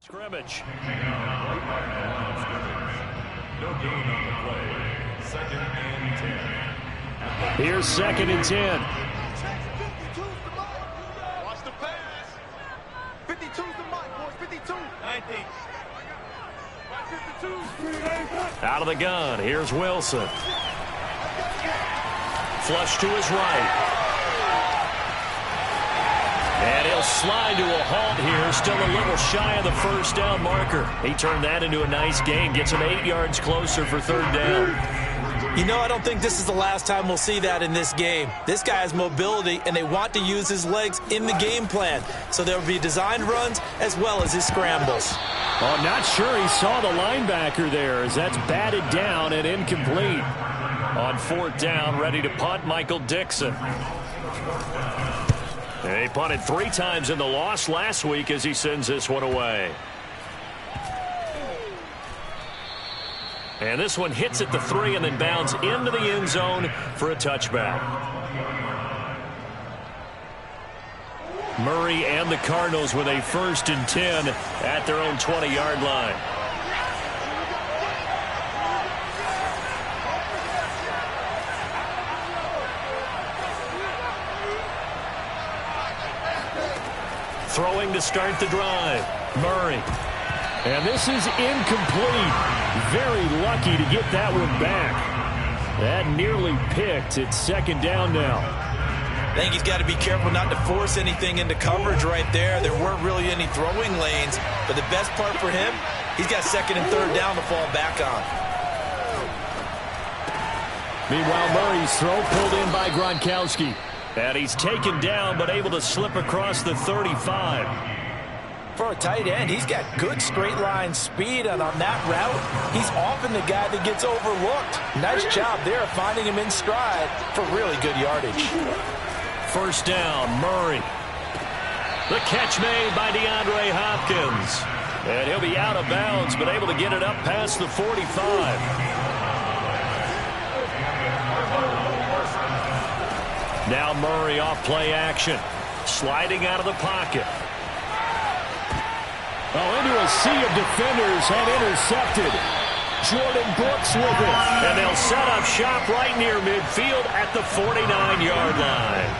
Scrimmage. No gain on the play. 2nd and 10. Here's 2nd and 10. Watch the pass. 52's the mark, boys. 52. 90. 52. Out of the gun. Here's Wilson. Flush to his right. And he'll slide to a halt here. Still a little shy of the first down marker. He turned that into a nice gain. Gets him 8 yards closer for 3rd down. You know, I don't think this is the last time we'll see that in this game. This guy has mobility, and they want to use his legs in the game plan. So there will be designed runs as well as his scrambles. Oh, not sure he saw the linebacker there as that's batted down and incomplete. On 4th down, ready to punt, Michael Dixon. He punted 3 times in the loss last week as he sends this one away. And this one hits at the 3 and then bounds into the end zone for a touchback. Murray and the Cardinals with a 1st and 10 at their own 20-yard line. Throwing to start the drive. Murray. And this is incomplete. Very lucky to get that one back. That nearly picked. It's 2nd down now. I think he's got to be careful not to force anything into coverage right there. There weren't really any throwing lanes. But the best part for him, he's got 2nd and 3rd down to fall back on. Meanwhile, Murray's throw pulled in by Gronkowski. And he's taken down, but able to slip across the 35. For a tight end, he's got good straight line speed, and on that route, he's often the guy that gets overlooked. Nice job there finding him in stride for really good yardage. 1st down, Murray. The catch made by DeAndre Hopkins. And he'll be out of bounds, but able to get it up past the 45. Now Murray off play action. Sliding out of the pocket. Oh, into a sea of defenders and intercepted. Jordan Brooks with it. And they'll set up shop right near midfield at the 49-yard line.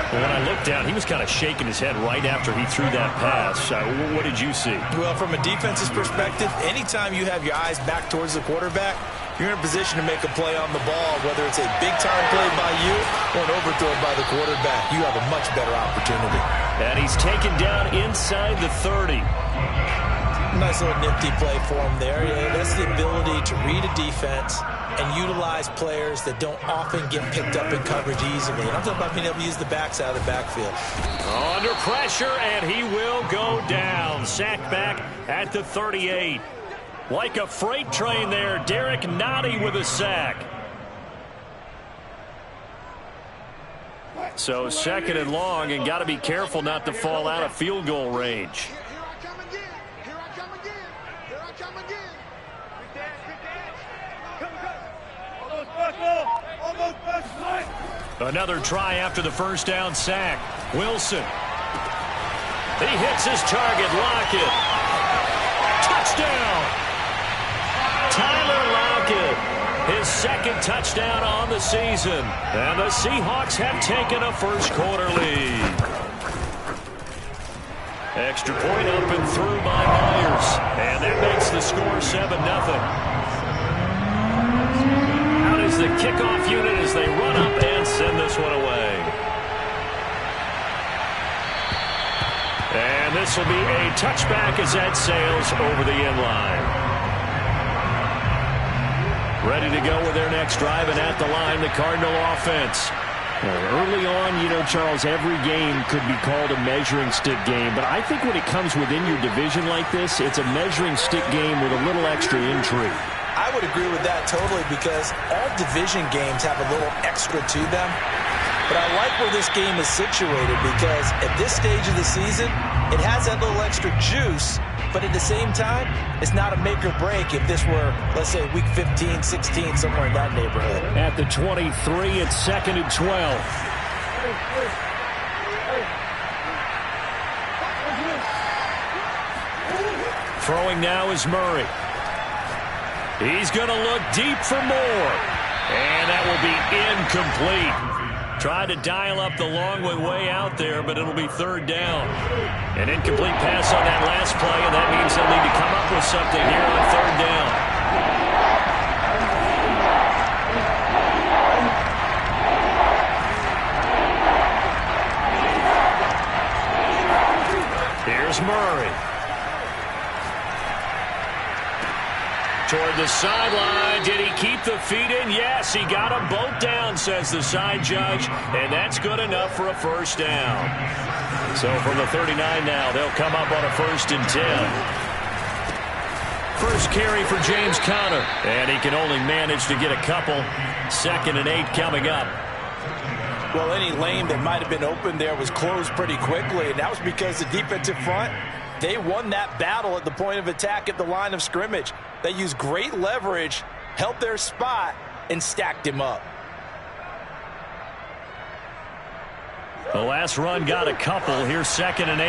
When I looked down, he was kind of shaking his head right after he threw that pass. What did you see? Well, from a defense's perspective, anytime you have your eyes back towards the quarterback, you're in a position to make a play on the ball, whether it's a big-time play by you or an overthrow by the quarterback. You have a much better opportunity. And he's taken down inside the 30. Nice little nifty play for him there. Yeah, that's the ability to read a defense and utilize players that don't often get picked up in coverage easily. And I'm talking about being able to use the backside of the backfield. Under pressure, and he will go down. Sacked back at the 38. Like a freight train there, Derek Nottie with a sack. So 2nd and long, and got to be careful not to fall out of field goal range. Here I come again. Here I come again. Here I come again. Another try after the 1st down sack. Wilson. He hits his target. Lockett. Touchdown. Tyler Lockett. His 2nd touchdown on the season. And the Seahawks have taken a first-quarter lead. Extra point up and through by Myers. And that makes the score 7-0. Out is the kickoff unit as they run up and send this one away. And this will be a touchback as that sails over the end line. Ready to go with their next drive, and at the line, the Cardinal offense. Early on, you know, Charles, every game could be called a measuring stick game. But I think when it comes within your division like this, it's a measuring stick game with a little extra intrigue. I would agree with that totally, because all division games have a little extra to them. But I like where this game is situated, because at this stage of the season, it has that little extra juice. But at the same time, it's not a make or break if this were, let's say, week 15, 16, somewhere in that neighborhood. At the 23, it's 2nd and 12. Throwing now is Murray. He's going to look deep for more. And that will be incomplete. Tried to dial up the long way out there, but it'll be third down. An incomplete pass on that last play, and that means they'll need to come up with something here on third down. Here's Murray. Toward the sideline. Did he keep the feet in? Yes, he got them both down, says the side judge, and that's good enough for a first down. So from the 39 now, they'll come up on a 1st and 10. First carry for James Conner, and he can only manage to get a couple. 2nd and 8 coming up. Well, any lane that might have been open there was closed pretty quickly, and that was because the defensive front, they won that battle at the point of attack at the line of scrimmage. They used great leverage, held their spot, and stacked him up. The last run got a couple. Here's 2nd and 8.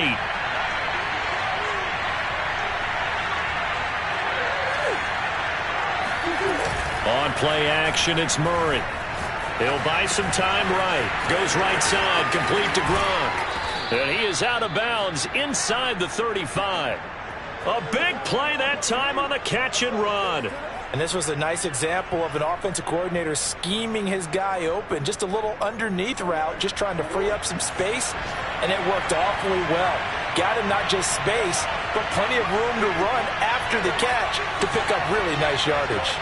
On play action, it's Murray. He'll buy some time right. Goes right side, complete to Gronk. And he is out of bounds inside the 35. A big play that time on the catch and run. And this was a nice example of an offensive coordinator scheming his guy open. Just a little underneath route, just trying to free up some space, and it worked awfully well. Got him not just space, but plenty of room to run after the catch to pick up really nice yardage.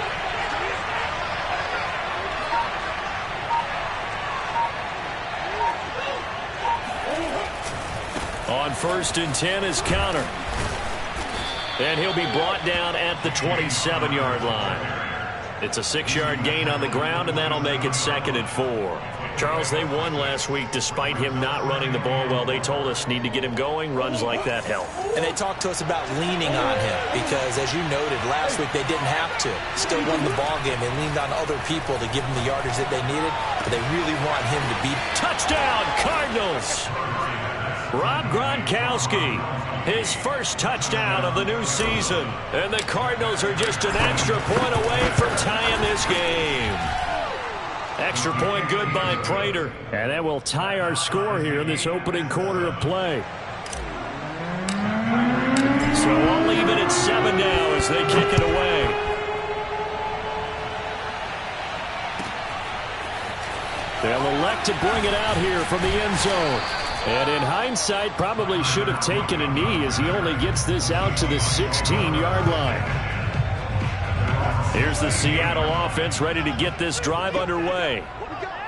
On 1st and 10 is Conner. And he'll be brought down at the 27-yard line. It's a 6-yard gain on the ground, and that'll make it 2nd and 4. Charles, they won last week despite him not running the ball well. They told us need to get him going. Runs like that help. And they talked to us about leaning on him because, as you noted, last week they didn't have to. Still won the ball game. They leaned on other people to give them the yardage that they needed, but they really want him to beat. Touchdown, Cardinals! Rob Gronkowski, his first touchdown of the new season. And the Cardinals are just an extra point away from tying this game. Extra point good by Prater. And that will tie our score here in this opening quarter of play. So I'll leave it at 7 now as they kick it away. They'll elect to bring it out here from the end zone. And in hindsight, probably should have taken a knee as he only gets this out to the 16-yard line. Here's the Seattle offense ready to get this drive underway.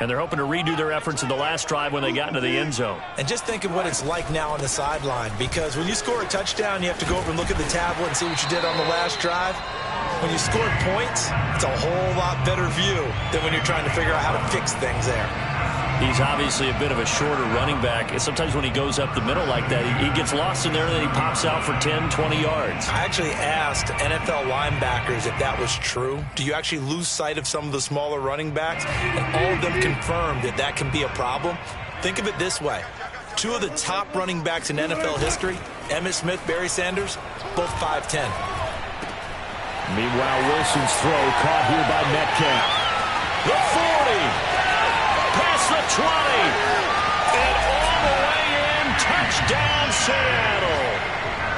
And they're hoping to redo their efforts in the last drive when they got into the end zone. And just think of what it's like now on the sideline, because when you score a touchdown, you have to go over and look at the tablet and see what you did on the last drive. When you scored points, it's a whole lot better view than when you're trying to figure out how to fix things there. He's obviously a bit of a shorter running back. And sometimes when he goes up the middle like that, he gets lost in there and then he pops out for 10, 20 yards. I actually asked NFL linebackers if that was true. Do you actually lose sight of some of the smaller running backs? And all of them confirmed that that can be a problem. Think of it this way. 2 of the top running backs in NFL history, Emmitt Smith, Barry Sanders, both 5'10". Meanwhile, Wilson's throw caught here by Metcalf. The 40. Past the 20. And all the way in. Touchdown, Seattle.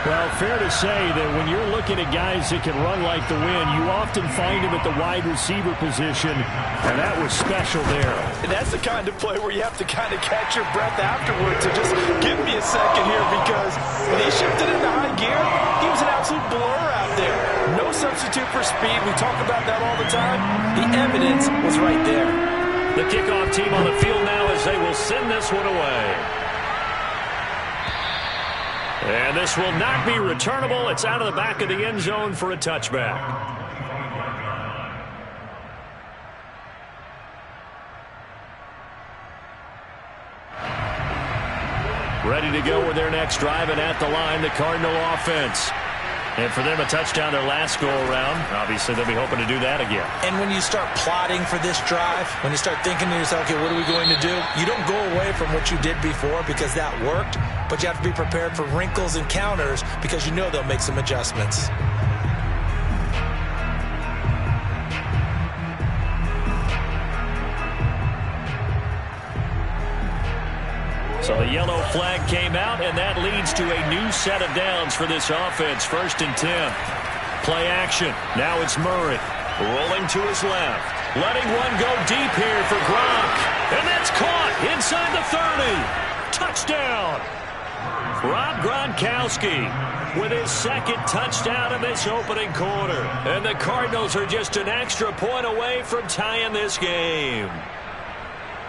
Well, fair to say that when you're looking at guys that can run like the wind, you often find him at the wide receiver position, and that was special there. And that's the kind of play where you have to kind of catch your breath afterwards. So just give me a second here, because when he shifted into high gear, he was an absolute blur out there. No substitute for speed. We talk about that all the time. The evidence was right there. The kickoff team on the field now as they will send this one away. And this will not be returnable. It's out of the back of the end zone for a touchback. Ready to go with their next drive, and at the line, the Cardinal offense. And for them, a touchdown their last go-around. Obviously, they'll be hoping to do that again. And when you start plotting for this drive, when you start thinking to yourself, okay, what are we going to do? You don't go away from what you did before because that worked. but you have to be prepared for wrinkles and counters because you know they'll make some adjustments. So the yellow flag came out, and that leads to a new set of downs for this offense. 1st and 10. Play action. Now it's Murray. Rolling to his left. Letting one go deep here for Gronk. And that's caught inside the 30. Touchdown. Rob Gronkowski with his 2nd touchdown of this opening quarter. And the Cardinals are just an extra point away from tying this game.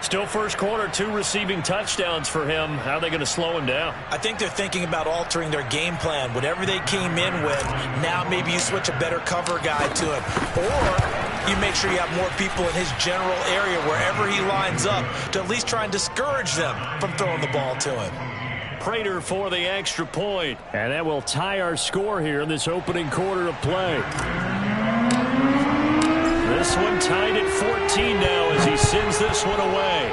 Still first quarter, 2 receiving touchdowns for him. How are they going to slow him down? I think they're thinking about altering their game plan. Whatever they came in with, now maybe you switch a better cover guy to him. Or you make sure you have more people in his general area wherever he lines up to at least try and discourage them from throwing the ball to him. Prater for the extra point. And that will tie our score here in this opening quarter of play. This one tied at 14 now as he sends this one away.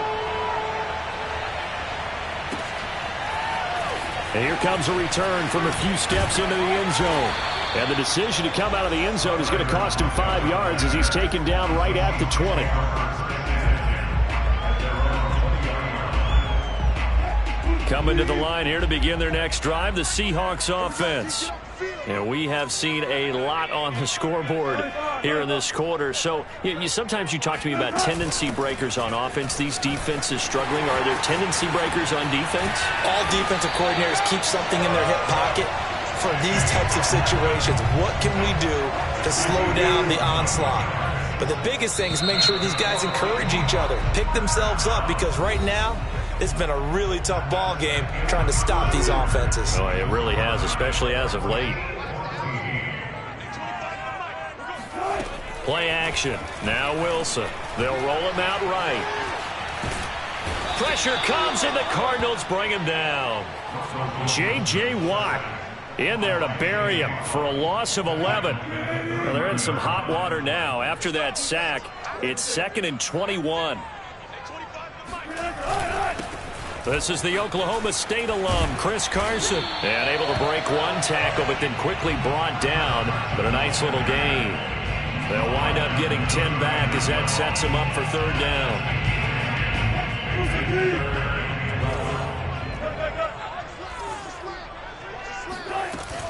And here comes a return from a few steps into the end zone. And the decision to come out of the end zone is going to cost him 5 yards as he's taken down right at the 20. Coming to the line here to begin their next drive, the Seahawks offense. And we have seen a lot on the scoreboard here in this quarter. So sometimes you talk to me about tendency breakers on offense. These defenses struggling. Are there tendency breakers on defense? All defensive coordinators keep something in their hip pocket for these types of situations. What can we do to slow down the onslaught? But the biggest thing is make sure these guys encourage each other, pick themselves up, because right now it's been a really tough ball game trying to stop these offenses. Oh, it really has, especially as of late. Play action. Now Wilson. They'll roll him out right. Pressure comes, and the Cardinals bring him down. J.J. Watt in there to bury him for a loss of 11. Well, they're in some hot water now. After that sack, it's 2nd and 21. This is the Oklahoma State alum, Chris Carson. And able to break one tackle, but then quickly brought down. But a nice little gain. They'll wind up getting 10 back as that sets them up for 3rd down.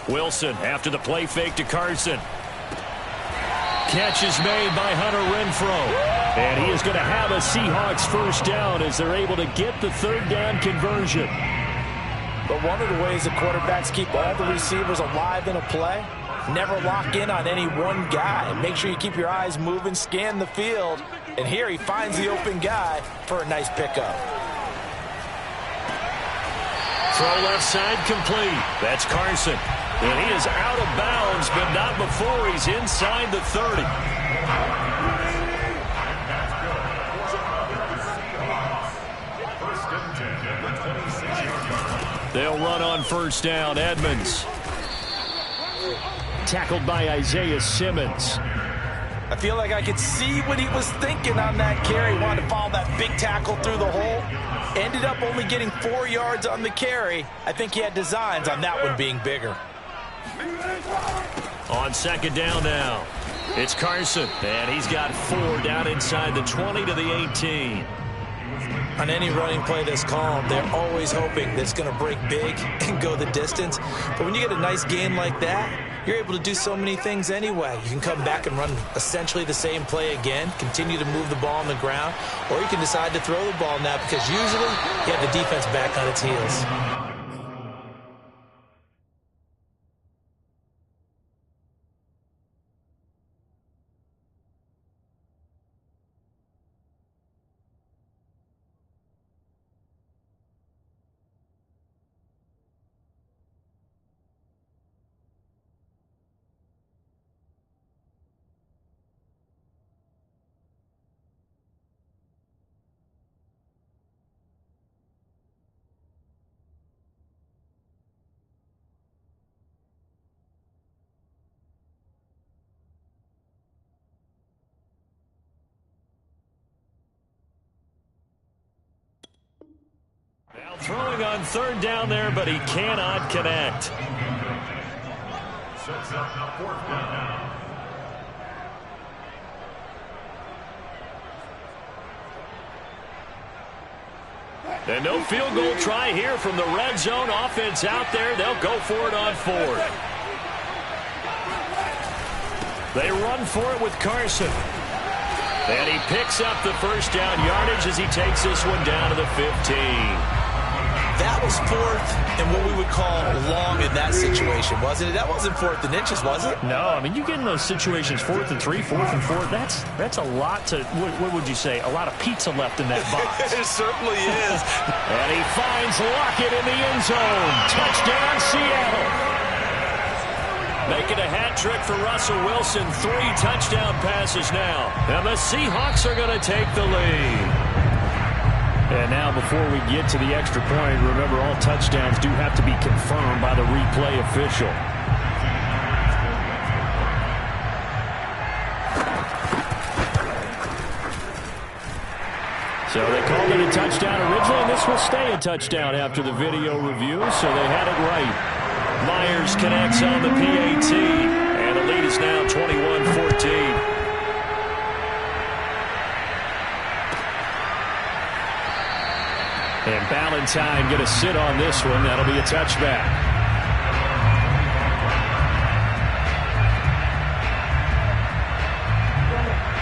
Wilson after the play fake to Carson. Catch is made by Hunter Renfrow. And he is going to have a Seahawks 1st down as they're able to get the 3rd down conversion. But one of the ways the quarterbacks keep all the receivers alive in a play, never lock in on any one guy. Make sure you keep your eyes moving, scan the field. And here he finds the open guy for a nice pickup. Throw left side complete. That's Carson. And he is out of bounds, but not before he's inside the 30. They'll run on 1st down. Edmonds. Tackled by Isaiah Simmons. I feel like I could see what he was thinking on that carry. Wanted to follow that big tackle through the hole. Ended up only getting 4 yards on the carry. I think he had designs on that one being bigger. On 2nd down now, it's Carson. And he's got 4 down inside the 20 to the 18. On any running play that's called, they're always hoping that it's going to break big and go the distance. But when you get a nice gain like that, you're able to do so many things anyway. You can come back and run essentially the same play again, continue to move the ball on the ground, or you can decide to throw the ball now because usually you have the defense back on its heels. Now throwing on third down there, but he cannot connect. Sets up fourth down. And no field goal try here from the red zone. Offense out there. They'll go for it on fourth. They run for it with Carson. And he picks up the first down yardage as he takes this one down to the 15. That was fourth and what we would call long in that situation, wasn't it? That wasn't fourth and inches, was it? No, I mean, you get in those situations 4th and 3, 4th and 4. That's a lot to, what would you say, a lot of pizza left in that box. It certainly is. And he finds Lockett in the end zone. Touchdown, Seattle. Making a hat trick for Russell Wilson. 3 touchdown passes now. And the Seahawks are going to take the lead. And now before we get to the extra point, remember all touchdowns do have to be confirmed by the replay official. So they called it a touchdown originally, and this will stay a touchdown after the video review, so they had it right. Myers connects on the PAT, and the lead is now 21-14. And Ballantyne going to sit on this one. That'll be a touchback.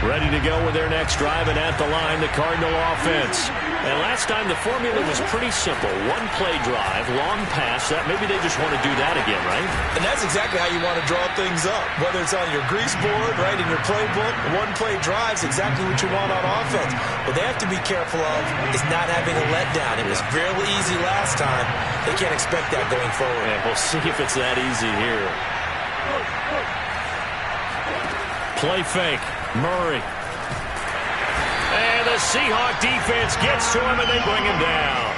Ready to go with their next drive, and at the line, the Cardinal offense. And last time, the formula was pretty simple. 1-play drive, long pass. That maybe they just want to do that again, right? And that's exactly how you want to draw things up. Whether it's on your grease board, right, in your playbook, 1-play drive's exactly what you want on offense. What they have to be careful of is not having a letdown. It was fairly easy last time. They can't expect that going forward. And we'll see if it's that easy here. Play fake. Murray. And the Seahawk defense gets to him, and they bring him down.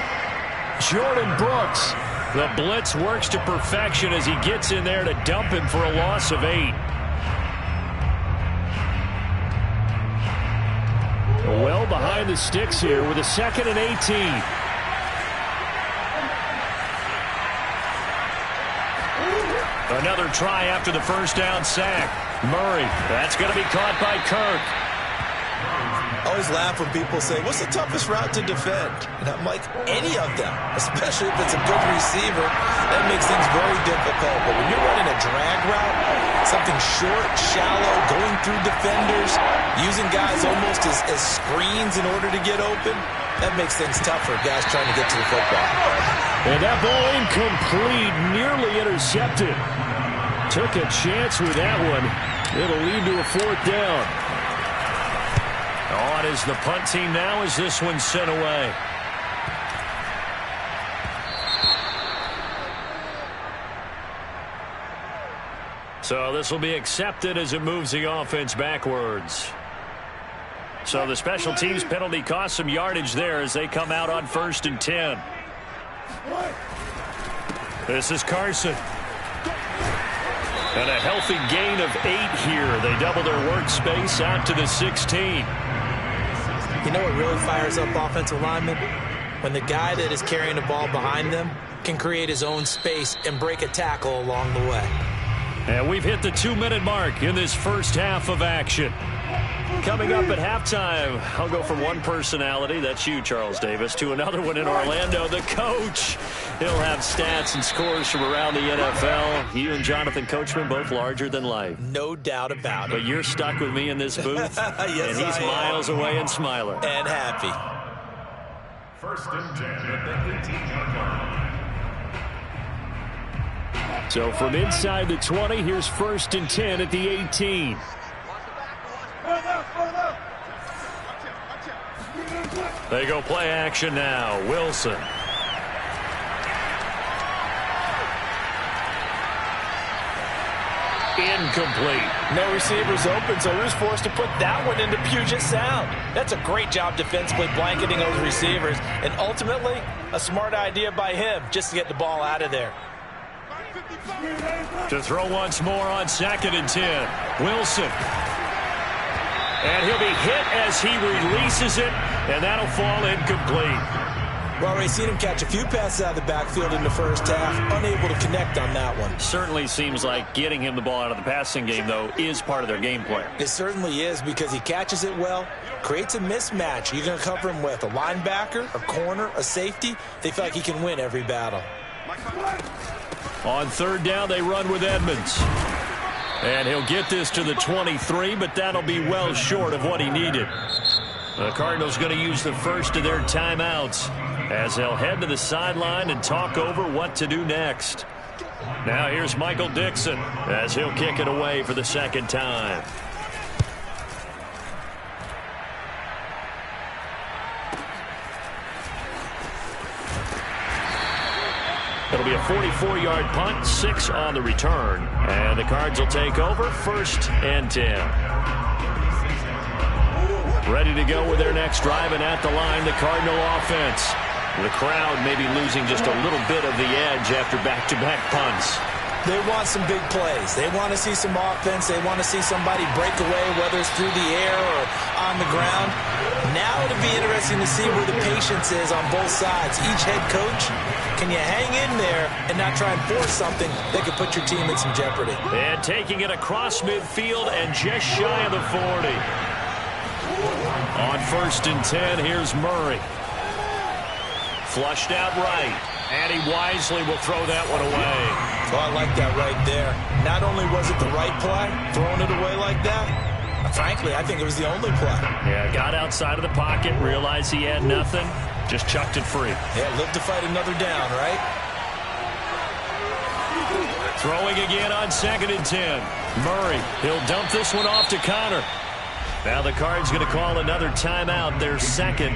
Jordan Brooks. The blitz works to perfection as he gets in there to dump him for a loss of 8. Well behind the sticks here with a 2nd and 18. Another try after the first down sack. Murray, that's going to be caught by Kirk. I always laugh when people say, what's the toughest route to defend? And I'm like, any of them, especially if it's a good receiver. That makes things very difficult. But when you're running a drag route, something short, shallow, going through defenders, using guys almost as screens in order to get open, that makes things tough for guys trying to get to the football. And that ball incomplete, nearly intercepted. Took a chance with that one. It'll lead to a 4th down. On is the punt team now as this one's sent away. So this will be accepted as it moves the offense backwards. So the special teams penalty cost some yardage there as they come out on 1st and 10. This is Carson. And a healthy gain of 8 here. They double their workspace out to the 16. You know what really fires up offensive linemen? When the guy that is carrying the ball behind them can create his own space and break a tackle along the way. And we've hit the 2-minute mark in this first half of action. Coming up at halftime, I'll go from one personality, that's you, Charles Davis, to another one in Orlando, the coach. He'll have stats and scores from around the NFL. You and Jonathan Coachman, both larger than life. No doubt about it. But you're stuck with me in this booth, yes, and he's miles away and smiling. And happy. 1st and 10 at the 18-yard line. So from inside the 20, here's 1st and 10 at the 18. They go play action now. Wilson. Incomplete. No receivers open, so he was forced to put that one into Puget Sound. That's a great job defensively blanketing those receivers, and ultimately a smart idea by him just to get the ball out of there. To throw once more on 2nd and 10. Wilson. And he'll be hit as he releases it, and that'll fall incomplete. Well, already seen him catch a few passes out of the backfield in the first half, unable to connect on that one. Certainly seems like getting him the ball out of the passing game, though, is part of their game plan. It certainly is, because he catches it well, creates a mismatch. You're going to cover him with a linebacker, a corner, a safety. They feel like he can win every battle. On third down, they run with Edmonds. And he'll get this to the 23, but that'll be well short of what he needed. The Cardinals going to use the first of their timeouts as they'll head to the sideline and talk over what to do next. Now here's Michael Dixon as he'll kick it away for the second time. It'll be a 44-yard punt, 6 on the return. And the Cards will take over, 1st and 10. Ready to go with their next drive, and at the line, the Cardinal offense. The crowd may be losing just a little bit of the edge after back-to-back punts. They want some big plays. They want to see some offense. They want to see somebody break away, whether it's through the air or on the ground. Now it'll be interesting to see where the patience is on both sides. Each head coach, can you hang in there and not try and force something that could put your team in some jeopardy? And taking it across midfield and just shy of the 40. On 1st and 10, here's Murray. Flushed out right, and he wisely will throw that one away. Oh, I like that right there. Not only was it the right play, throwing it away like that, frankly, I think it was the only play. Yeah, got outside of the pocket, realized he had nothing, just chucked it free. Yeah, live to fight another down, right? Throwing again on 2nd and 10. Murray, he'll dump this one off to Connor. Now the Cards going to call another timeout, their second,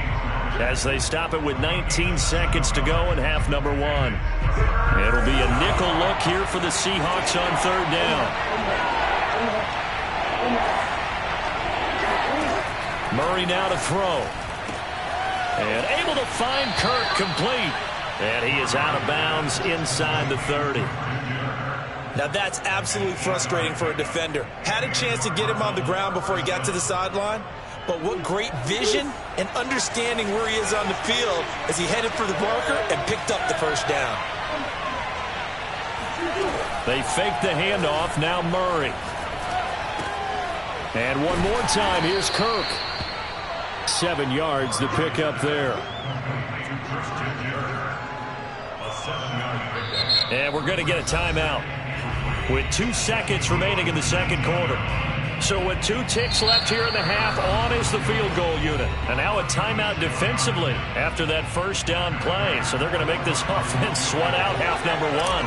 as they stop it with 19 seconds to go in half number 1. It'll be a nickel look here for the Seahawks on 3rd down. Murray now to throw. And able to find Kirk complete. And he is out of bounds inside the 30. Now that's absolutely frustrating for a defender. Had a chance to get him on the ground before he got to the sideline. But what great vision and understanding where he is on the field as he headed for the marker and picked up the first down. They fake the handoff, now Murray. And one more time, here's Kirk. 7 yards to pick up there. And we're going to get a timeout with 2 seconds remaining in the second quarter. So with 2 ticks left here in the half, on is the field goal unit. And now a timeout defensively after that first down play. So they're going to make this offense sweat out half number 1.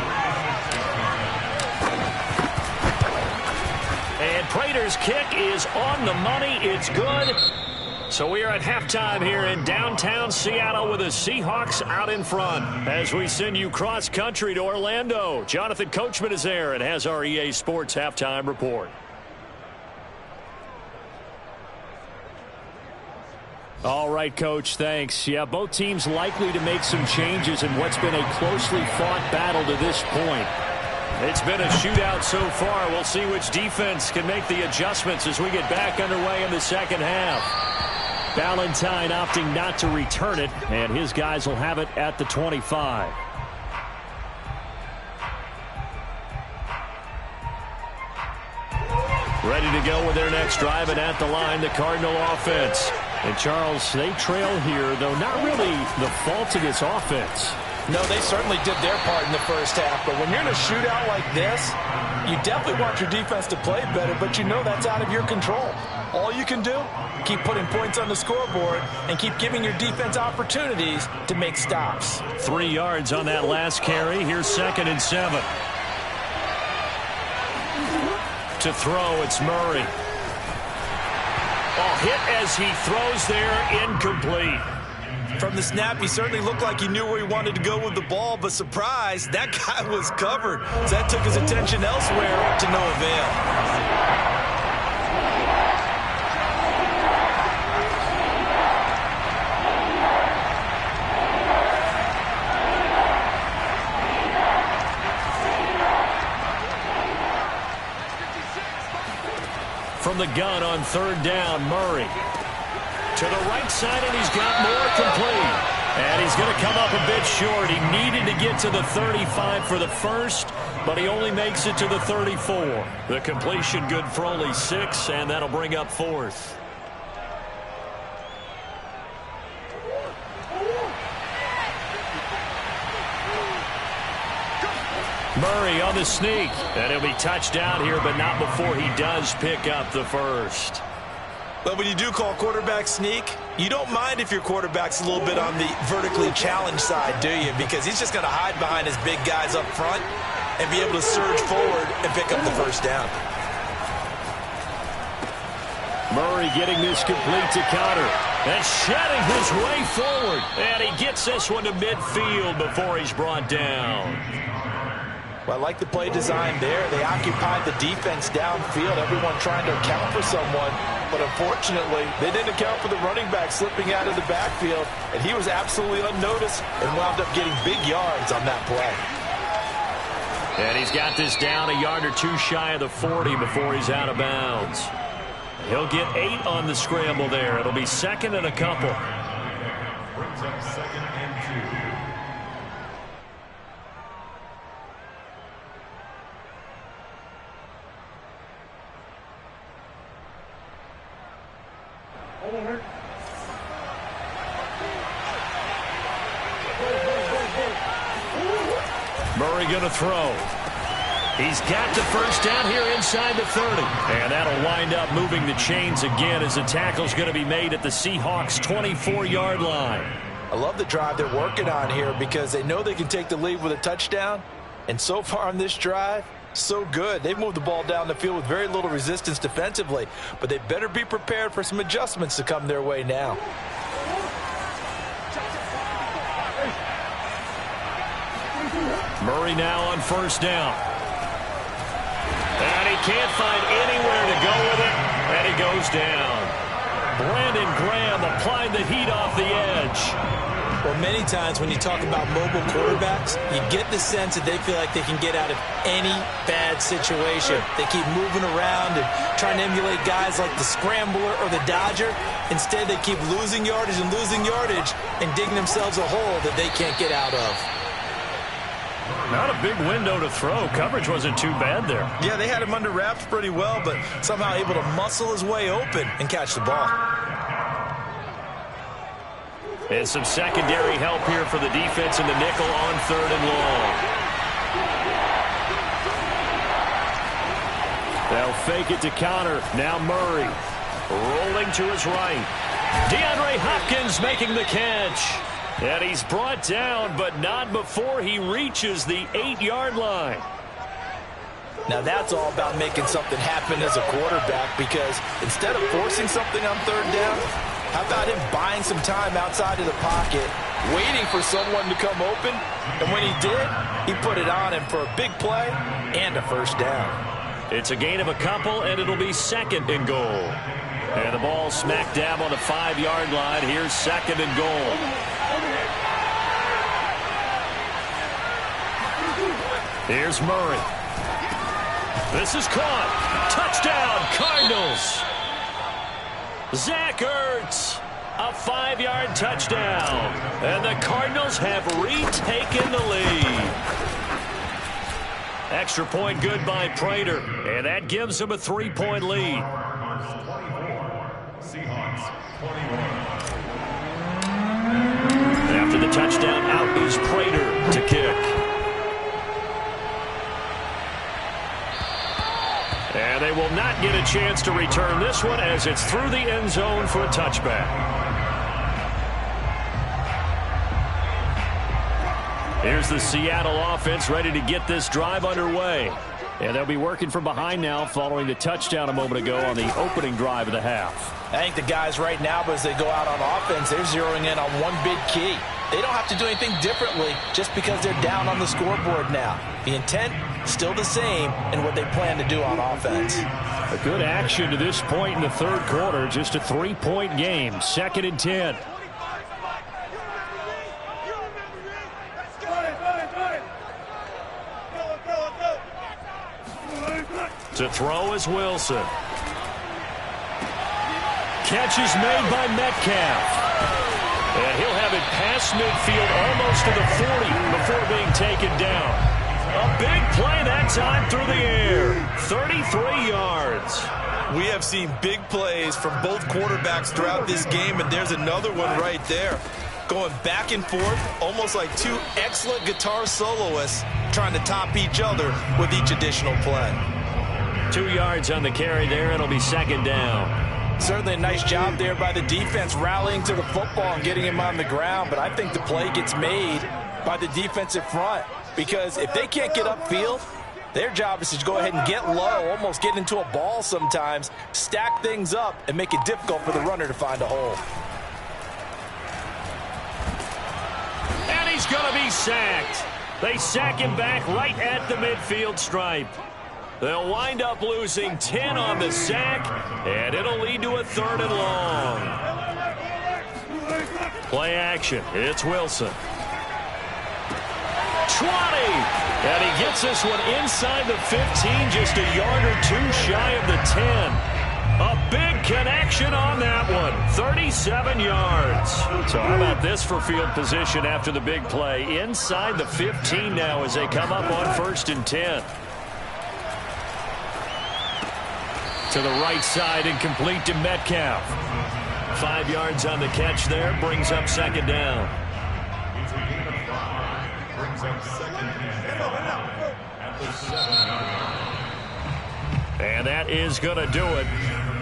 And Prater's kick is on the money. It's good. So we are at halftime here in downtown Seattle with the Seahawks out in front. As we send you cross-country to Orlando, Jonathan Coachman is there and has our EA Sports halftime report. All right, Coach, thanks. Yeah, both teams likely to make some changes in what's been a closely fought battle to this point. It's been a shootout so far. We'll see which defense can make the adjustments as we get back underway in the second half. Valentine opting not to return it, and his guys will have it at the 25. Ready to go with their next drive, and at the line, the Cardinal offense. And, Charles, they trail here, though not really the fault of this offense. No, they certainly did their part in the first half. But when you're in a shootout like this, you definitely want your defense to play better, but you know that's out of your control. All you can do, keep putting points on the scoreboard and keep giving your defense opportunities to make stops. 3 yards on that last carry. Here's 2nd and 7. To throw, it's Murray. Oh, hit as he throws there, incomplete. From the snap, he certainly looked like he knew where he wanted to go with the ball, but surprise, that guy was covered. So that took his attention elsewhere to no avail. From the gun on 3rd down, Murray. To the right side, and he's got more complete. And he's going to come up a bit short. He needed to get to the 35 for the first, but he only makes it to the 34. The completion good for only 6, and that'll bring up 4th. Murray on the sneak, and he'll be touched down here, but not before he does pick up the first. But when you do call quarterback sneak, you don't mind if your quarterback's a little bit on the vertically challenged side, do you? Because he's just going to hide behind his big guys up front and be able to surge forward and pick up the first down. Murray getting this complete to counter and shedding his way forward. And he gets this one to midfield before he's brought down. Well, I like the play design there. They occupied the defense downfield, everyone trying to account for someone. But unfortunately, they didn't account for the running back slipping out of the backfield, and he was absolutely unnoticed and wound up getting big yards on that play. And he's got this down a yard or 2 shy of the 40 before he's out of bounds. He'll get 8 on the scramble there. It'll be 2nd and a couple. Brings up 2nd and 2. Murray going to throw. He's got the first down here inside the 30. And that'll wind up moving the chains again as the tackle's going to be made at the Seahawks' 24-yard line. I love the drive they're working on here because they know they can take the lead with a touchdown. And so far on this drive, so good. They've moved the ball down the field with very little resistance defensively. But they better be prepared for some adjustments to come their way now. Murray now on first down. And he can't find anywhere to go with it. And he goes down. Brandon Graham applied the heat off the edge. Well, many times when you talk about mobile quarterbacks, you get the sense that they feel like they can get out of any bad situation. They keep moving around and trying to emulate guys like the Scrambler or the Dodger. Instead, they keep losing yardage and digging themselves a hole that they can't get out of. Not a big window to throw. Coverage wasn't too bad there. Yeah, they had him under wraps pretty well, but somehow able to muscle his way open and catch the ball. And some secondary help here for the defense in the nickel on 3rd and long. They'll fake it to counter. Now Murray rolling to his right. DeAndre Hopkins making the catch. And he's brought down, but not before he reaches the 8-yard line. Now that's all about making something happen as a quarterback, because instead of forcing something on 3rd down, how about him buying some time outside of the pocket, waiting for someone to come open, and when he did, he put it on him for a big play and a first down. It's a gain of a couple, and it'll be 2nd and goal. And the ball smack dab on the 5-yard line. Here's 2nd and goal. Here's Murray. This is caught. Touchdown, Cardinals. Zach Ertz, a 5-yard touchdown. And the Cardinals have retaken the lead. Extra point good by Prater. And that gives them a 3-point lead. Seahawks 21. After the touchdown, out is Prater to kick. And they will not get a chance to return this one as it's through the end zone for a touchback. Here's the Seattle offense ready to get this drive underway. And they'll be working from behind now following the touchdown a moment ago on the opening drive of the half. I think the guys right now, as they go out on offense, they're zeroing in on one big key. They don't have to do anything differently just because they're down on the scoreboard now. The intent, still the same in what they plan to do on offense. A good action to this point in the 3rd quarter. Just a 3-point game. 2nd and 10. To throw is Wilson. Catch is made by Metcalf. And he'll have it past midfield, almost to the 40 before being taken down. A big play that time through the air. 33 yards. We have seen big plays from both quarterbacks throughout this game, and there's another one right there. Going back and forth, almost like two excellent guitar soloists trying to top each other with each additional play. 2 yards on the carry there, and it'll be second down. Certainly a nice job there by the defense rallying to the football and getting him on the ground, but I think the play gets made by the defensive front, because if they can't get upfield, their job is to go ahead and get low, almost get into a ball sometimes, stack things up, and make it difficult for the runner to find a hole. And he's going to be sacked. They sack him back right at the midfield stripe. They'll wind up losing 10 on the sack, and it'll lead to a 3rd and long. Play action. It's Wilson. 20. And he gets this one inside the 15, just a yard or two shy of the 10. A big connection on that one. 37 yards. So how about this for field position after the big play? Inside the 15 now as they come up on 1st and 10. To the right side and complete to Metcalf. 5 yards on the catch there. Brings up second down. It's a gain of 5. Brings up second and 5 at the 7-yard line. And that is going to do it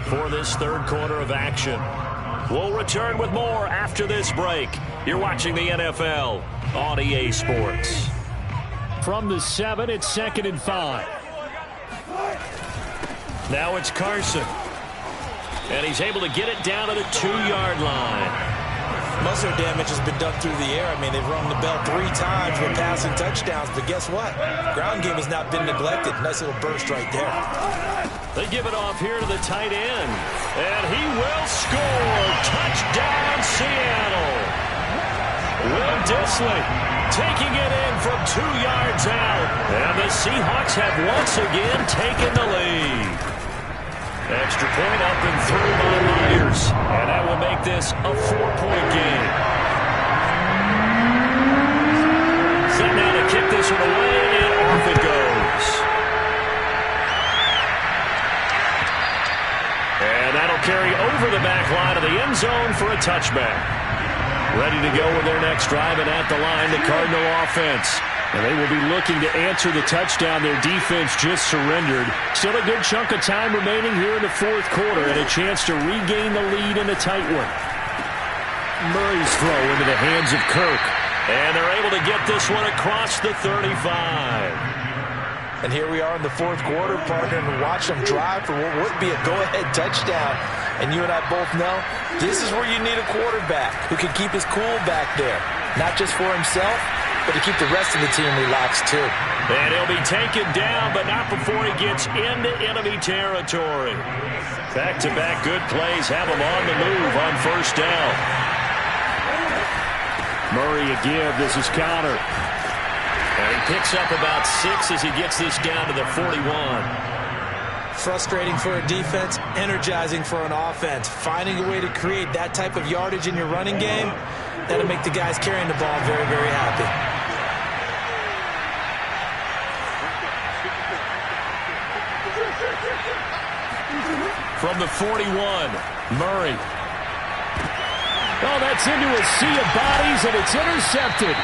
for this 3rd quarter of action. We'll return with more after this break. You're watching the NFL on EA Sports. From the 7, it's 2nd and 5. Now it's Carson. And he's able to get it down to the 2-yard line. Most of their damage has been done through the air. I mean, they've rung the bell 3 times with passing touchdowns, but guess what? Ground game has not been neglected. Nice little burst right there. They give it off here to the tight end. And he will score. Touchdown, Seattle. Will Dissly taking it in from 2 yards out. And the Seahawks have once again taken the lead. Extra point up and through by Myers. And that will make this a 4-point game. Set now to kick this one away, and off it goes. And that'll carry over the back line of the end zone for a touchback. Ready to go with their next drive, and at the line, the Cardinal offense. And they will be looking to answer the touchdown their defense just surrendered. Still a good chunk of time remaining here in the 4th quarter, and a chance to regain the lead in a tight one. Murray's throw into the hands of Kirk. And they're able to get this one across the 35. And here we are in the 4th quarter, partner, and watch them drive for what would be a go-ahead touchdown. And you and I both know this is where you need a quarterback who can keep his cool back there. Not just for himself, but to keep the rest of the team relaxed, too. And he'll be taken down, but not before he gets into enemy territory. Back-to-back good plays have him on the move on 1st down. Murray a give. This is Connor. And he picks up about 6 as he gets this down to the 41. Frustrating for a defense, energizing for an offense. Finding a way to create that type of yardage in your running game, that'll make the guys carrying the ball very, very happy. From the 41, Murray. Oh, that's into a sea of bodies, and it's intercepted.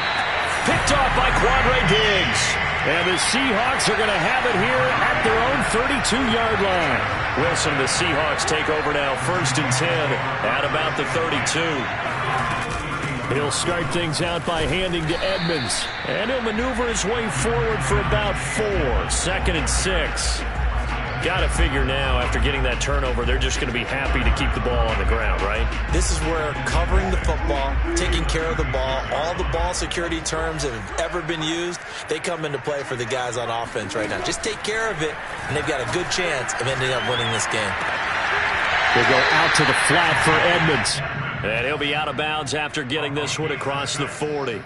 Picked off by Quandre Diggs. And the Seahawks are going to have it here at their own 32-yard line. Wilson, the Seahawks take over now, 1st and 10 at about the 32. He'll start things out by handing to Edmonds. And he'll maneuver his way forward for about 4. 2nd and 6. Got to figure now, after getting that turnover, they're just going to be happy to keep the ball on the ground, right? This is where covering the football, taking care of the ball, all the ball security terms that have ever been used, they come into play for the guys on offense right now. Just take care of it, and they've got a good chance of ending up winning this game. They'll go out to the flat for Edmonds. And he'll be out of bounds after getting this one across the 40.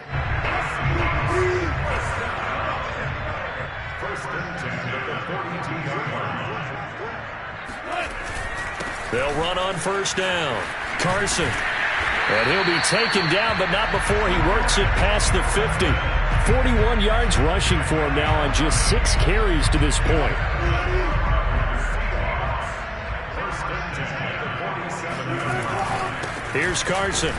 They'll run on 1st down. Carson. And he'll be taken down, but not before he works it past the 50. 41 yards rushing for him now on just 6 carries to this point. Here's Carson.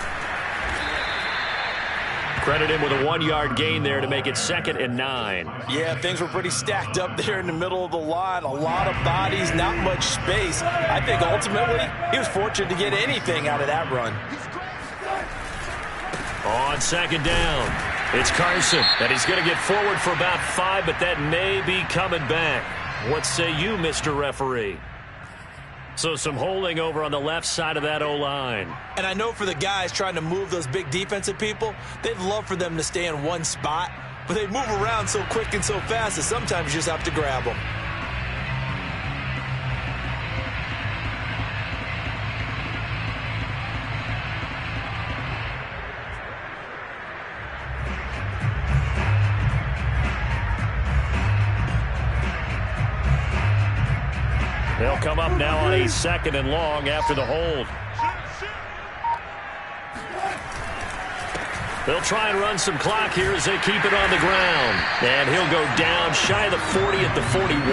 Credit him with a 1-yard gain there to make it 2nd and 9. Yeah, things were pretty stacked up there in the middle of the line. A lot of bodies, not much space. I think ultimately he was fortunate to get anything out of that run. On 2nd down, it's Carson. And he's going to get forward for about 5, but that may be coming back. What say you, Mr. Referee? So some holding over on the left side of that O-line. And I know for the guys trying to move those big defensive people, they'd love for them to stay in one spot, but they move around so quick and so fast that sometimes you just have to grab them. They'll come up now on a 2nd and long after the hold. They'll try and run some clock here as they keep it on the ground. And he'll go down shy of the 40 at the 41.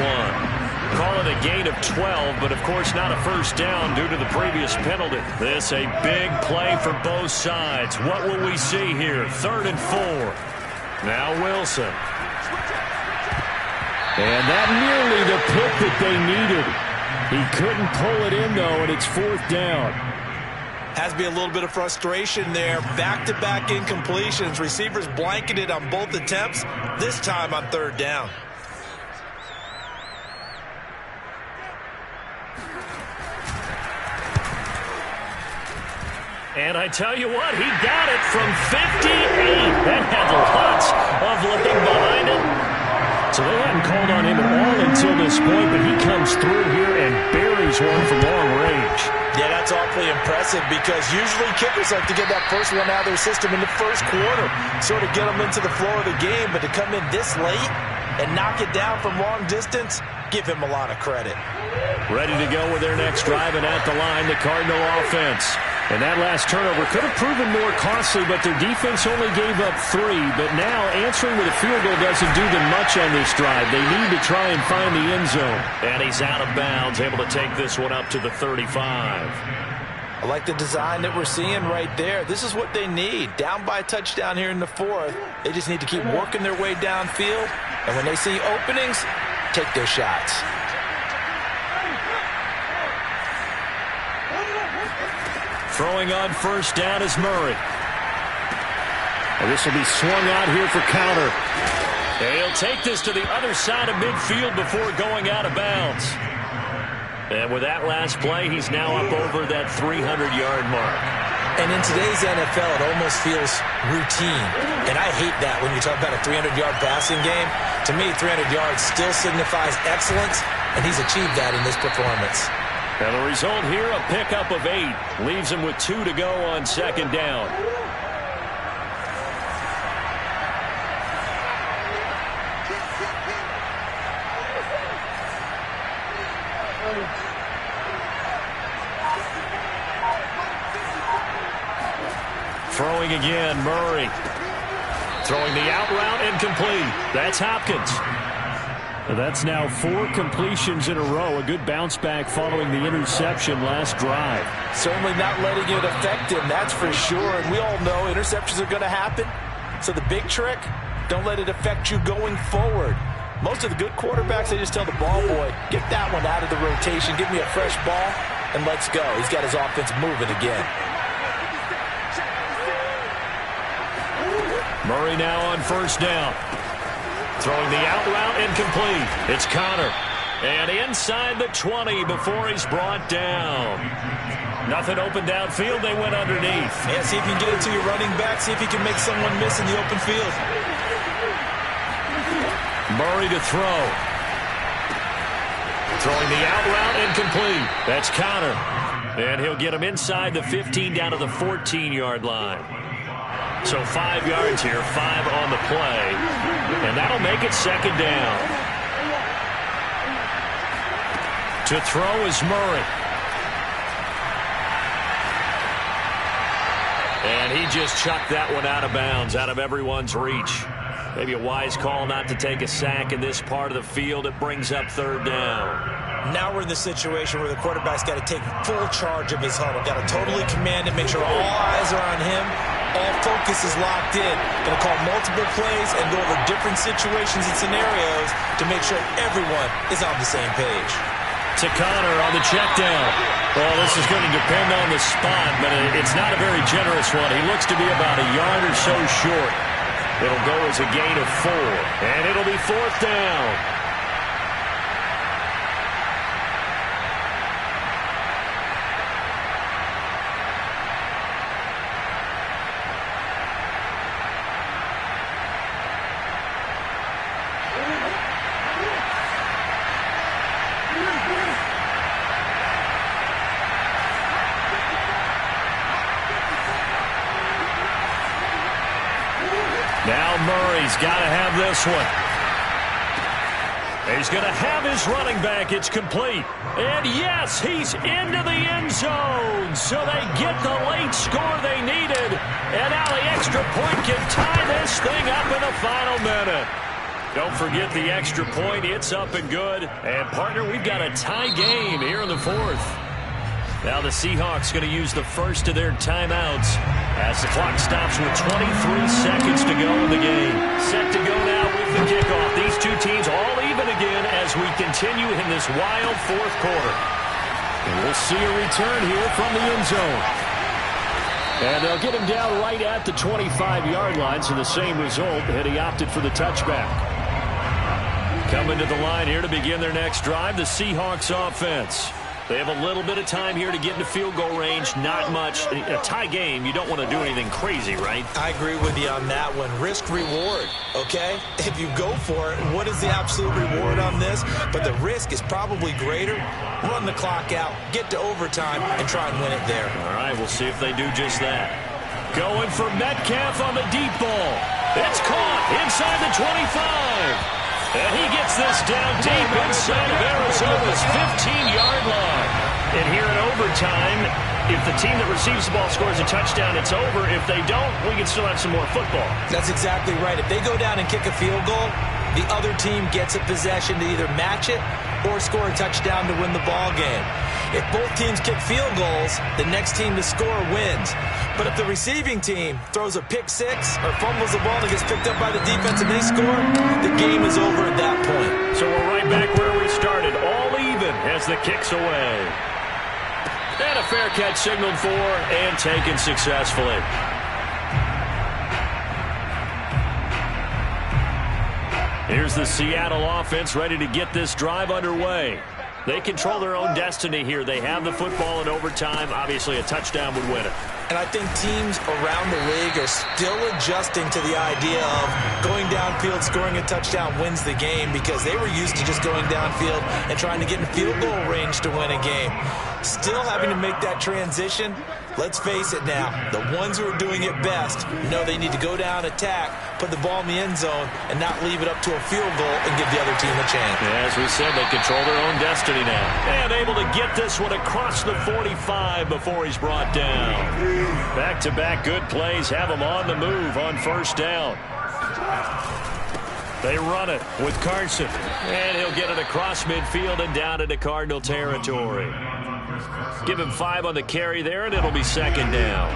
Call it a gain of 12, but of course not a first down due to the previous penalty. This a big play for both sides. What will we see here? 3rd and 4. Now Wilson. And that nearly the pick that they needed. He couldn't pull it in, though, and it's 4th down. Has to be a little bit of frustration there. Back-to-back incompletions. Receivers blanketed on both attempts, this time on 3rd down. And I tell you what, he got it from 58. That had lots of looking behind it. So they hadn't called on him at all until this point, but he comes through here and buries one from long range. Yeah, that's awfully impressive because usually kickers like to get that first one out of their system in the first quarter, sort of get them into the flow of the game, but to come in this late and knock it down from long distance, give him a lot of credit. Ready to go with their next drive, and at the line, the Cardinal offense. And that last turnover could have proven more costly, but their defense only gave up 3. But now answering with a field goal doesn't do them much on this drive. They need to try and find the end zone. And he's out of bounds, able to take this one up to the 35. I like the design that we're seeing right there. This is what they need. Down by a touchdown here in the 4th. They just need to keep working their way downfield. And when they see openings, take their shots. Throwing on 1st down is Murray. And this will be swung out here for counter. And he'll take this to the other side of midfield before going out of bounds. And with that last play, he's now up over that 300-yard mark. And in today's NFL, it almost feels routine. And I hate that when you talk about a 300-yard passing game. To me, 300 yards still signifies excellence, and he's achieved that in this performance. And the result here, a pickup of 8. Leaves him with 2 to go on 2nd down. Throwing again, Murray. Throwing the out route incomplete. That's Hopkins. That's now 4 completions in a row. A good bounce back following the interception last drive. Certainly not letting it affect him, that's for sure. And we all know interceptions are going to happen. So the big trick, don't let it affect you going forward. Most of the good quarterbacks, they just tell the ball boy, get that one out of the rotation, give me a fresh ball, and let's go. He's got his offense moving again. Murray now on 1st down. Throwing the out route incomplete. It's Connor. And inside the 20 before he's brought down. Nothing open downfield. They went underneath. Yeah, see if you can get it to your running back. See if you can make someone miss in the open field. Murray to throw. Throwing the out route incomplete. That's Connor. And he'll get him inside the 15 down to the 14-yard line. So 5 yards here, 5 on the play. And that'll make it 2nd down. To throw is Murray. And he just chucked that one out of bounds, out of everyone's reach. Maybe a wise call not to take a sack in this part of the field. It brings up third down. Now we're in the situation where the quarterback's got to take full charge of his huddle. Got to totally command it, make sure all eyes are on him. All focus is locked in. Going to call multiple plays and go over different situations and scenarios to make sure everyone is on the same page. To Connor on the check down. Well, this is going to depend on the spot, but it's not a very generous one. He looks to be about a yard or so short. It'll go as a gain of 4, and it'll be fourth down. Now Murray's got to have this one. He's going to have his running back. It's complete. And yes, he's into the end zone. So they get the late score they needed. And now the extra point can tie this thing up in the final minute. Don't forget the extra point. It's up and good. And, partner, we've got a tie game here in the fourth. Now the Seahawks going to use the first of their timeouts as the clock stops with 23 seconds to go in the game. Set to go now with the kickoff. These two teams all even again as we continue in this wild fourth quarter. And we'll see a return here from the end zone. And they'll get him down right at the 25-yard line, so the same result, and he opted for the touchback. Coming to the line here to begin their next drive, the Seahawks offense. They have a little bit of time here to get into field goal range. Not much. A tie game, you don't want to do anything crazy, right? I agree with you on that one. Risk-reward, okay? If you go for it, what is the absolute reward on this? But the risk is probably greater. Run the clock out, get to overtime, and try and win it there. All right, we'll see if they do just that. Going for Metcalf on the deep ball. It's caught inside the 25. And he gets this down deep inside of Arizona's 15-yard line. And here in overtime, if the team that receives the ball scores a touchdown, it's over. If they don't, we can still have some more football. That's exactly right. If they go down and kick a field goal, the other team gets a possession to either match it or score a touchdown to win the ball game. If both teams kick field goals, the next team to score wins. But if the receiving team throws a pick six or fumbles the ball and gets picked up by the defense and they score, the game is over at that point. So we're right back where we started, all even as the kick's away. And a fair catch signaled for and taken successfully. Here's the Seattle offense ready to get this drive underway. They control their own destiny here. They have the football in overtime. Obviously, a touchdown would win it. And I think teams around the league are still adjusting to the idea of going downfield, scoring a touchdown wins the game because they were used to just going downfield and trying to get in field goal range to win a game. Still having to make that transition. Let's face it now, the ones who are doing it best know they need to go down, attack, put the ball in the end zone, and not leave it up to a field goal and give the other team a chance. Yeah, as we said, they control their own destiny now. And able to get this one across the 45 before he's brought down. Back-to-back good plays have him on the move on first down. They run it with Carson. And he'll get it across midfield and down into Cardinal territory. Give him 5 on the carry there, and it'll be second down.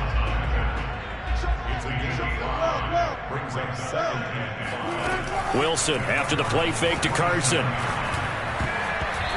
Wilson after the play fake to Carson.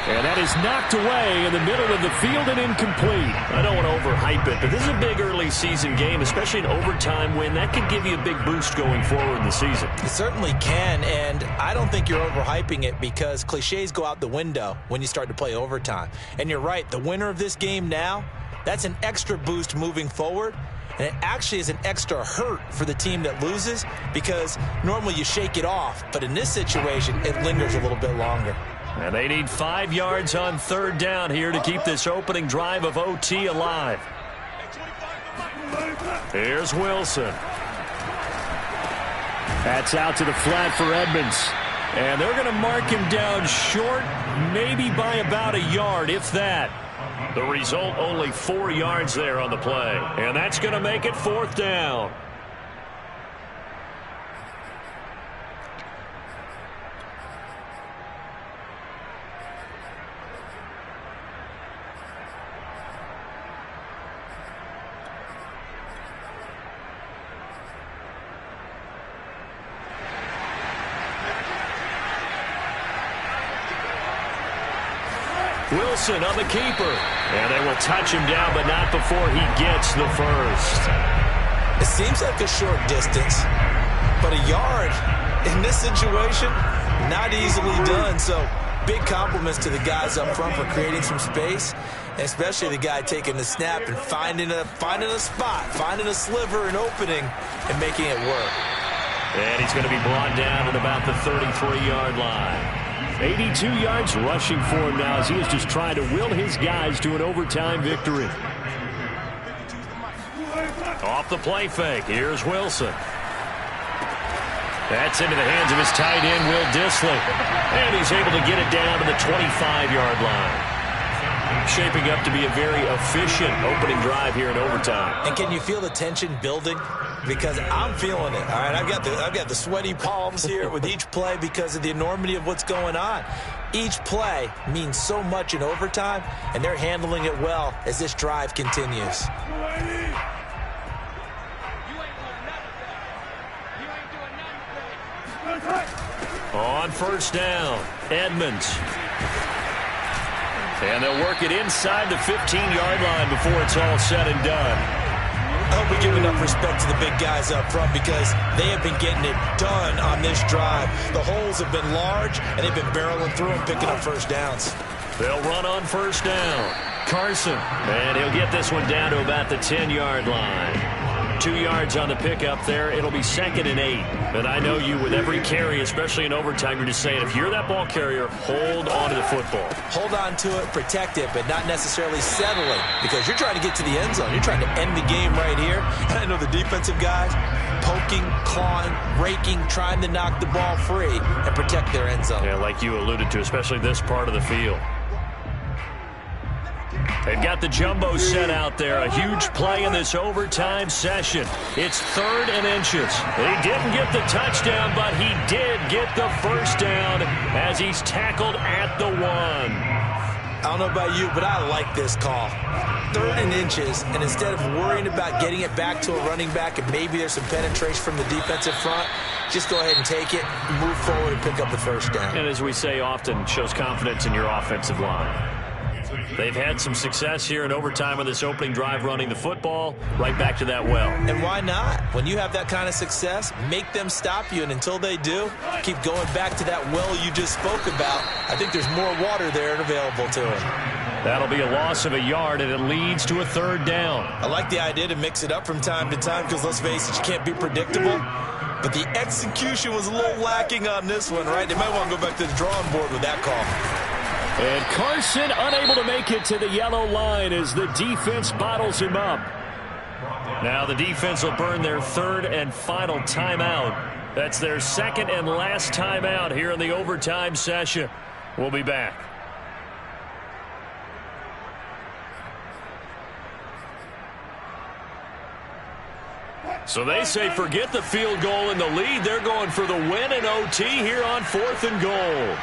And that is knocked away in the middle of the field and incomplete. I don't want to overhype it, but this is a big early season game, especially an overtime win. That could give you a big boost going forward in the season. It certainly can, and I don't think you're overhyping it because cliches go out the window when you start to play overtime. And you're right, the winner of this game now, that's an extra boost moving forward. And it actually is an extra hurt for the team that loses because normally you shake it off. But in this situation, it lingers a little bit longer. And they need 5 yards on third down here to keep this opening drive of OT alive. Here's Wilson. That's out to the flat for Edmonds. And they're going to mark him down short, maybe by about a yard, if that. The result, only 4 yards there on the play. And that's going to make it 4th down. Wilson on the keeper. And they will touch him down, but not before he gets the first. It seems like a short distance, but a yard in this situation, not easily done. So big compliments to the guys up front for creating some space, and especially the guy taking the snap and finding a spot, finding a sliver, an opening, and making it work. And he's going to be brought down at about the 33-yard line. 82 yards rushing for him now as he is just trying to will his guys to an overtime victory. Off the play fake. Here's Wilson. That's into the hands of his tight end, Will Dissly. And he's able to get it down to the 25-yard line. Shaping up to be a very efficient opening drive here in overtime. And can you feel the tension building? Because I'm feeling it. All right, I've got the sweaty palms here with each play because of the enormity of what's going on. Each play means so much in overtime, and they're handling it well as this drive continues. On first down, Edmonds. And they'll work it inside the 15-yard line before it's all said and done. I hope we give enough respect to the big guys up front because they have been getting it done on this drive. The holes have been large, and they've been barreling through and picking up first downs. They'll run on first down. Carson. And he'll get this one down to about the 10-yard line. 2 yards on the pickup there. It'll be 2nd and 8. And I know you, with every carry, especially in overtime, you're just saying, if you're that ball carrier, hold on to the football. Hold on to it, protect it, but not necessarily settling because you're trying to get to the end zone. You're trying to end the game right here. And I know the defensive guys poking, clawing, raking, trying to knock the ball free and protect their end zone. Yeah, like you alluded to, especially this part of the field. They've got the jumbo set out there. A huge play in this overtime session. It's 3rd and inches. He didn't get the touchdown, but he did get the first down as he's tackled at the 1. I don't know about you, but I like this call. 3rd and inches, and instead of worrying about getting it back to a running back and maybe there's some penetration from the defensive front, just go ahead and take it, move forward, and pick up the first down. And as we say often, shows confidence in your offensive line. They've had some success here in overtime on this opening drive running the football. Right back to that well. And why not? When you have that kind of success, make them stop you, and until they do, keep going back to that well you just spoke about. I think there's more water there and available to them. That'll be a loss of a yard, and it leads to a 3rd down. I like the idea to mix it up from time to time because, let's face it, you can't be predictable. But the execution was a little lacking on this one, right? They might want to go back to the drawing board with that call. And Carson unable to make it to the yellow line as the defense bottles him up. Now the defense will burn their 3rd and final timeout. That's their 2nd and last timeout here in the overtime session. We'll be back. So they say forget the field goal and the lead. They're going for the win in OT here on 4th and goal.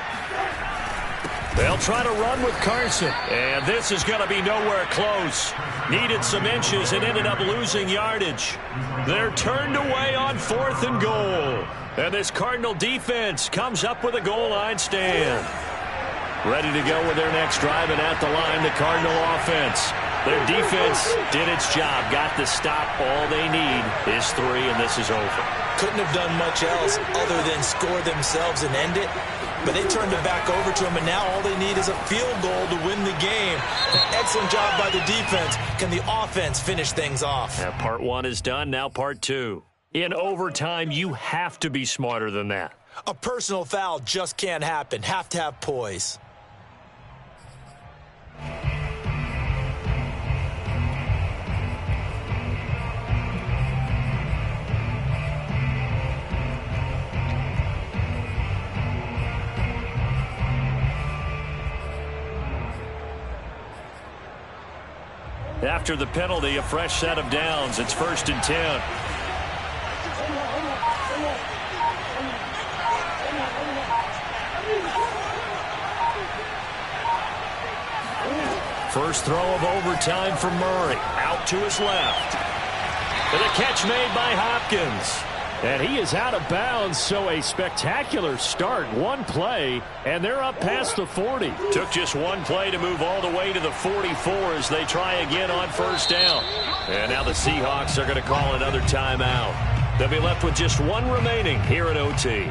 They'll try to run with Carson. And this is going to be nowhere close. Needed some inches and ended up losing yardage. They're turned away on 4th and goal. And this Cardinal defense comes up with a goal line stand. Ready to go with their next drive, and at the line, the Cardinal offense. Their defense did its job, got the stop. All they need is 3, and this is over. Couldn't have done much else other than score themselves and end it. But they turned it back over to him, and now all they need is a field goal to win the game. An excellent job by the defense. Can the offense finish things off? Now, part 1 is done. Now part 2. In overtime, you have to be smarter than that. A personal foul just can't happen. Have to have poise. After the penalty, a fresh set of downs. It's 1st and 10. First throw of overtime for Murray. Out to his left. And a catch made by Hopkins. And he is out of bounds, so a spectacular start. One play, and they're up past the 40. Took just one play to move all the way to the 44 as they try again on 1st down. And now the Seahawks are going to call another timeout. They'll be left with just one remaining here at OT.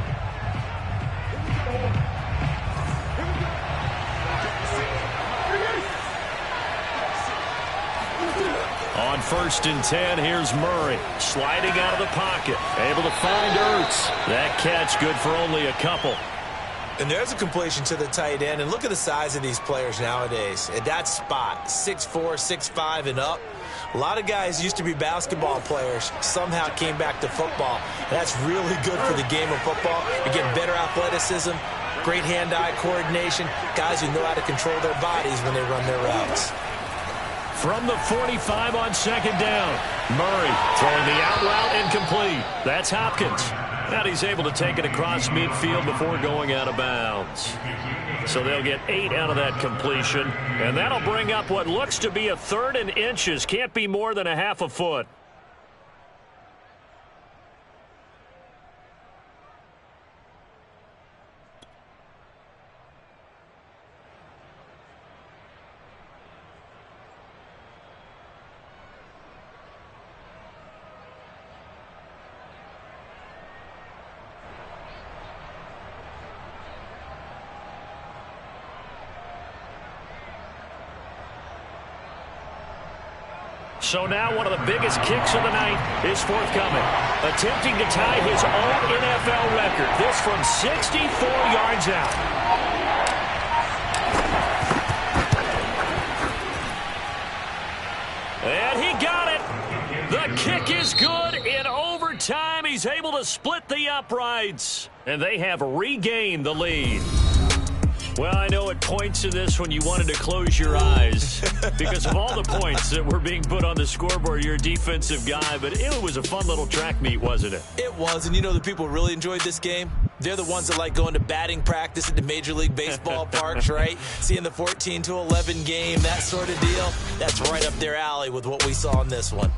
On 1st and 10, here's Murray. Sliding out of the pocket. Able to find Ertz. That catch good for only a couple. And there's a completion to the tight end. And look at the size of these players nowadays. At that spot, 6'4", 6'5", and up. A lot of guys used to be basketball players, somehow came back to football. And that's really good for the game of football. You're getting better athleticism, great hand-eye coordination, guys who know how to control their bodies when they run their routes. From the 45 on 2nd down. Murray throwing the out route incomplete. That's Hopkins. And he's able to take it across midfield before going out of bounds. So they'll get 8 out of that completion. And that'll bring up what looks to be a 3rd and inches. Can't be more than a half a foot. So now one of the biggest kicks of the night is forthcoming. Attempting to tie his own NFL record. This from 64 yards out. And he got it. The kick is good in overtime. He's able to split the uprights. And they have regained the lead. Well, I know at points in this when you wanted to close your eyes because of all the points that were being put on the scoreboard. You're a defensive guy, but it was a fun little track meet, wasn't it? It was, and you know the people who really enjoyed this game? They're the ones that like going to batting practice at the Major League Baseball parks, right? Seeing the 14-11 game, that sort of deal. That's right up their alley with what we saw in this one.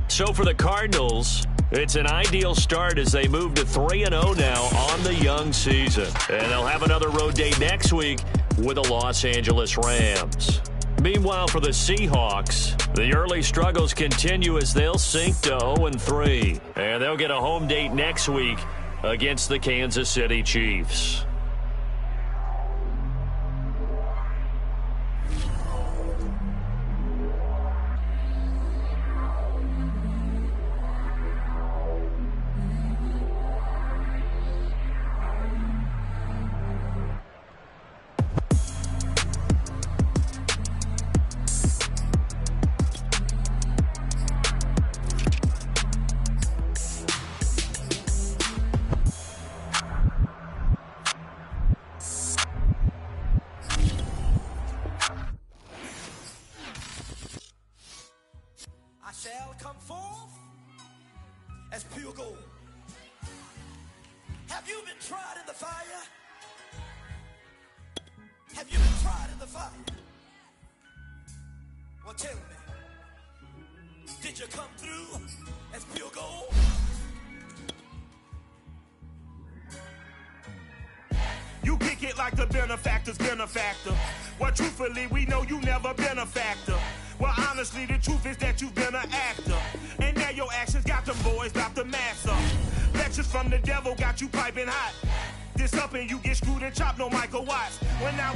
So for the Cardinals, it's an ideal start as they move to 3-0 now on the young season. And they'll have another road day next week with the Los Angeles Rams. Meanwhile, for the Seahawks, the early struggles continue as they'll sink to 0-3. And they'll get a home date next week against the Kansas City Chiefs. Shall come forth as pure gold. Have you been tried in the fire? Have you been tried in the fire? Well, tell me, did you come through as pure gold? You kick it like the benefactor's benefactor. Well, truthfully, we know you never been a factor. Well, honestly, the truth is that you've been an actor. And now your actions got them boys about to mass up. Lectures from the devil got you piping hot. This up and you get screwed and chopped, no Michael Watts. When I